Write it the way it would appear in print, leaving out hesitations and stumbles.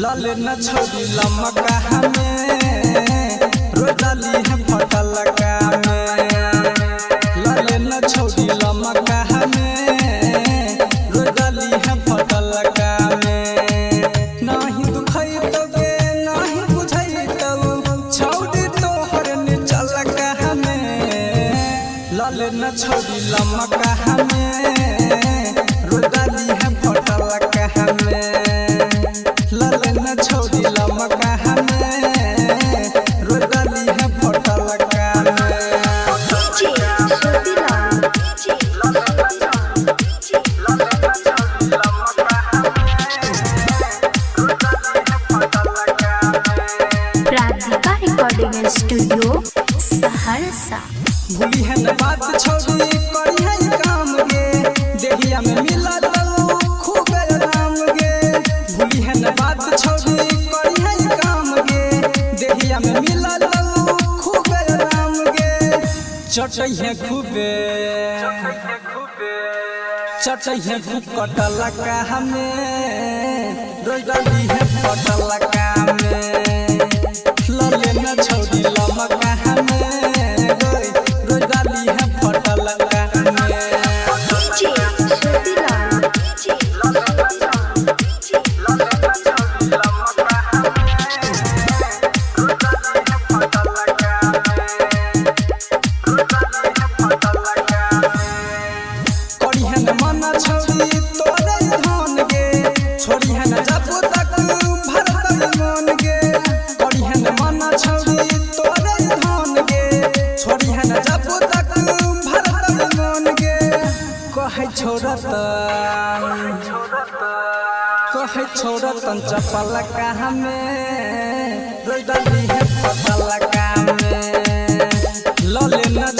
लाले न छोड़ी लमका हमें रोजाली है फटल का में लाले न छोड़ी लमका हमें रोजाली है फटल का में नहीं दुखाई तबे नहीं बुझाई तब छोड़ी तो हरने चल का हमें लाले न छोड़ी लमका हमें रोजाली है फटल का हमें लाले न छोड़ी लमका हमें रोजाली है फटल का राधिका रिकॉर्डिंग स्टूडियो सहरसा। भूली है न बात छोड़ी करी है काम गे देहिया में मिला लो खूब आराम गे भूली है न बात छोड़ी करी है काम गे देहिया में मिला लो खूब आराम गे चटई है खूबे चटई है खूब कटल का हमें रोजाली है फटल का में लाले न छोड़ी लमका हमें रोजाली है फटल का करी है न मना छोड़ी तोरे धान गे छोड़ी है न जब तक भरत मन गे करी है न मना छोड़ी तोरे धान गे छोड़ी है न जब तक भरत मन गे कहे छोड़तन चपल का हमें रोजाली है फटल का में लाले न